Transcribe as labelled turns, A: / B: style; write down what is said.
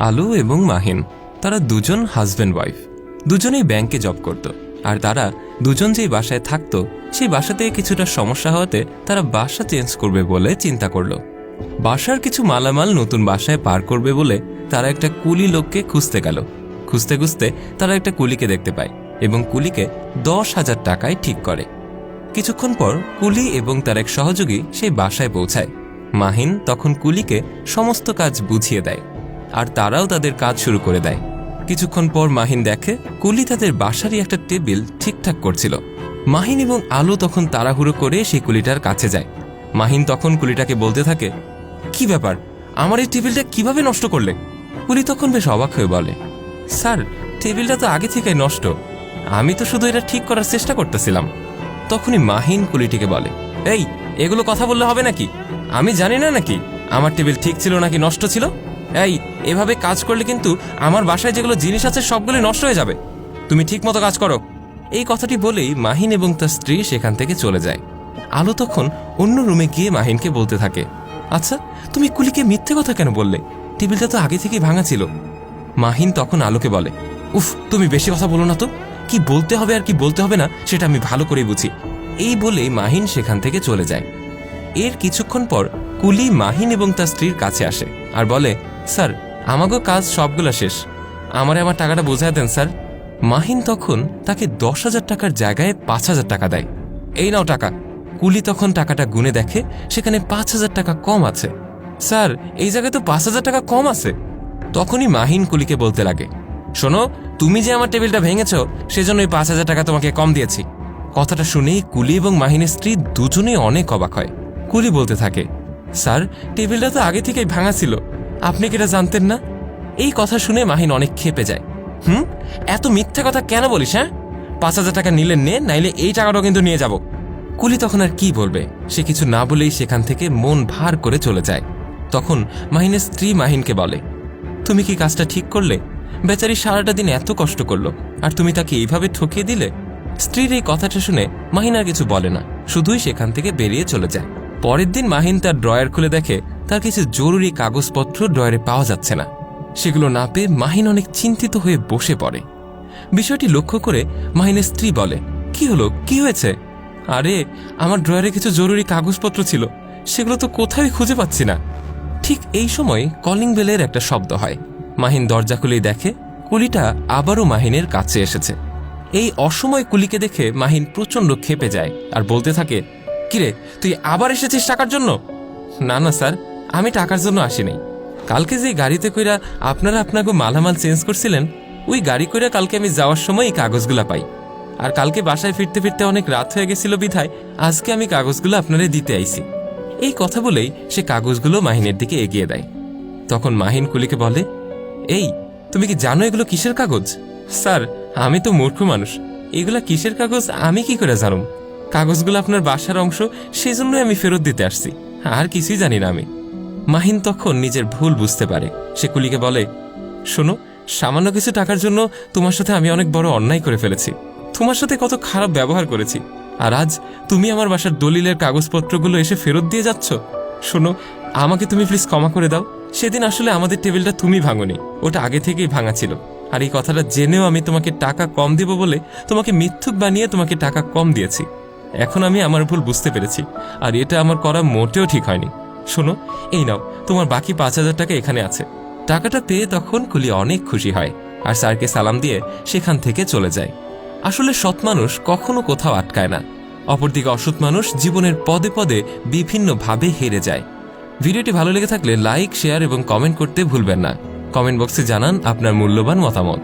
A: আলো এবং মাহিন তারা দুজন হাজব্যান্ড ওয়াইফ, দুজনেই ব্যাংকে জব করত। আর তারা দুজন যেই বাসায় থাকতো সেই বাসাতে কিছুটা সমস্যা হওয়াতে তারা বাসা চেঞ্জ করবে বলে চিন্তা করলো। বাসার কিছু মালামাল নতুন বাসায় পার করবে বলে তারা একটা কুলি লোককে খুঁজতে গেল। খুঁজতে খুঁজতে তারা একটা কুলিকে দেখতে পায় এবং কুলিকে 10,000 টাকায় ঠিক করে। কিছুক্ষণ পর কুলি এবং তার এক সহযোগী সেই বাসায় পৌঁছায়। মাহিন তখন কুলিকে সমস্ত কাজ বুঝিয়ে দেয় আর তারাও তাদের কাজ শুরু করে দেয়। কিছুক্ষণ পর মাহিন দেখে কুলি তাদের বাসারই একটা টেবিল ঠিকঠাক করছিল। মাহিন এবং আলো তখন তাড়াহুড়ো করে সেই কুলিটার কাছে যায়। মাহিন তখন কুলিটাকে বলতে থাকে, কি ব্যাপার, আমার এই টেবিলটা কিভাবে নষ্ট করলে? কুলি তখন বেশ অবাক হয়ে বলে, স্যার, টেবিলটা তো আগে থেকেই নষ্ট, আমি তো শুধু এটা ঠিক করার চেষ্টা করতেছিলাম। তখনই মাহিন কুলিটিকে বলে, এই, এগুলো কথা বললে হবে নাকি? আমি জানি না নাকি আমার টেবিল ঠিক ছিল নাকি নষ্ট ছিল? এই, এভাবে কাজ করলে কিন্তু আমার বাসায় যেগুলো জিনিস আছে সবগুলো নষ্ট হয়ে যাবে। তুমি ঠিক মতো কাজ করো। এই কথাটি বলেই মাহিন এবং তার স্ত্রী সেখান থেকে চলে যায়। আলো তখন অন্য রুমে গিয়ে মাহিনকে বলতে থাকে, আচ্ছা, তুমি কুলিকে মিথ্যে কথা কেন বললে? টেবিলটা তো আগে থেকেই ভাঙা ছিল। মাহিন তখন আলোকে বলে, উফ, তুমি বেশি কথা বলো না তো, কি বলতে হবে আর কি বলতে হবে না সেটা আমি ভালো করেই বুঝি। এই বলে মাহিন সেখান থেকে চলে যায়। এর কিছুক্ষণ পর কুলি মাহিন এবং তার স্ত্রীর কাছে আসে আর বলে, স্যার, আমাগো কাজ সবগুলো শেষ, আমার টাকাটা বোঝায় দেন স্যার। মাহিন তখন তাকে 10,000 টাকার জায়গায় 5,000 টাকা দেয়। এই নাও টাকা। কুলি তখন টাকাটা গুনে দেখে সেখানে 5,000 টাকা কম আছে। স্যার, এই জায়গায় তো 5,000 টাকা কম আছে। তখনই মাহিন কুলিকে বলতে লাগে, শোনো, তুমি যে আমার টেবিলটা ভেঙেছ সেজন্য এই 5,000 টাকা তোমাকে কম দিয়েছি। কথাটা শুনেই কুলি এবং মাহিনের স্ত্রী দুজনেই অনেক অবাক হয়। কুলি বলতে থাকে, স্যার, টেবিলটা তো আগে থেকেই ভাঙা ছিল, আপনি কি এটা জানতেন না? এই কথা শুনে মাহিন অনেক ক্ষেপে যায়। এত মিথ্যা কথা কেন বলিস? হ্যাঁ, 5,000 টাকা নিলে নে, নাইলে এই টাকাটাও কিন্তু নিয়ে যাব। কুলি তখন আর কি বলবে, সে কিছু না বলেই সেখান থেকে মন ভার করে চলে যায়। তখন মাহিনের স্ত্রী মাহিনকে বলে, তুমি কি কাজটা ঠিক করলে? বেচারি সারাটা দিন এত কষ্ট করলো আর তুমি তাকে এইভাবে ঠকিয়ে দিলে। স্ত্রীর এই কথাটা শুনে মাহিন আর কিছু বলে না, শুধুই সেখান থেকে বেরিয়ে চলে যায়। পরের দিন মাহিন তার ড্রয়ার খুলে দেখে তার কিছু জরুরি কাগজপত্র ড্রয়ারে পাওয়া যাচ্ছে না। সেগুলো না পেয়ে মাহিন অনেক চিন্তিত হয়ে বসে পড়ে। বিষয়টি লক্ষ্য করে মাহিনের স্ত্রী বলে, কি হলো, কি হয়েছে? আরে, আমার ড্রয়ারে কিছু জরুরি কাগজপত্র ছিল, সেগুলো তো কোথায় খুঁজে পাচ্ছি না। ঠিক এই সময় কলিং বেলের একটা শব্দ হয়। মাহিন দরজা খুলেই দেখে কুলিটা আবারও মাহিনের কাছে এসেছে। এই অসময় কুলিকে দেখে মাহিন প্রচণ্ড ক্ষেপে যায় আর বলতে থাকে, কিরে, তুই আবার এসেছিস টাকার জন্য? না না স্যার, আমি টাকার জন্য আসিনি। কালকে যে গাড়িতে কইরা আপনারা আপনাকে মালামাল চেঞ্জ করছিলেন, ওই গাড়ি কইরা কালকে আমি যাওয়ার সময় এই কাগজগুলা পাই। আর কালকে বাসায় ফিরতে ফিরতে অনেক রাত হয়ে গেছিল বিধায় আজকে আমি কাগজগুলো আপনারে দিতে আইছি। এই কথা বলেই সে কাগজগুলো মাহিনের দিকে এগিয়ে দেয়। তখন মাহিন কুলিকে বলে, এই, তুমি কি জানো এগুলো কিসের কাগজ? স্যার, আমি তো মূর্খ মানুষ, এগুলা কিসের কাগজ আমি কি করে জানুম? কাগজগুলো আপনার বাসার অংশ, সেই জন্যই আমি ফেরত দিতে আসছি, আর কিছুই জানি না আমি। মাহিন তখন নিজের ভুল বুঝতে পারে। সে কুলিকে বলে, শোনো, সামান্য কিছু টাকার জন্য তোমার সাথে আমি অনেক বড় অন্যায় করে ফেলেছি, তোমার সাথে কত খারাপ ব্যবহার করেছি, আর আজ তুমি আমার বাসার দলিলের কাগজপত্রগুলো এসে ফেরত দিয়ে যাচ্ছ। শোনো, আমাকে তুমি প্লিজ ক্ষমা করে দাও। সেদিন আসলে আমাদের টেবিলটা তুমি ভাঙোনি, ওটা আগে থেকেই ভাঙা ছিল। আর এই কথাটা জেনেও আমি তোমাকে টাকা কম দিব বলে তোমাকে মিথ্যুক বানিয়ে তোমাকে টাকা কম দিয়েছি। এখন আমি আমার ভুল বুঝতে পেরেছি, আর এটা আমার করা মোটেও ঠিক হয়নি। শোনো, এই নাও, তোমার বাকি 5,000 টাকা এখানে আছে। টাকাটা পেয়ে তখন কুলি অনেক খুশি হয় আর স্যারকে সালাম দিয়ে সেখান থেকে চলে যায়। আসলে সৎ মানুষ কখনো কোথাও আটকায় না, অপরদিকে অসৎ মানুষ জীবনের পদে পদে বিভিন্নভাবে হেরে যায়। ভিডিওটি ভালো লেগে থাকলে লাইক, শেয়ার এবং কমেন্ট করতে ভুলবেন না। কমেন্ট বক্সে জানান আপনার মূল্যবান মতামত।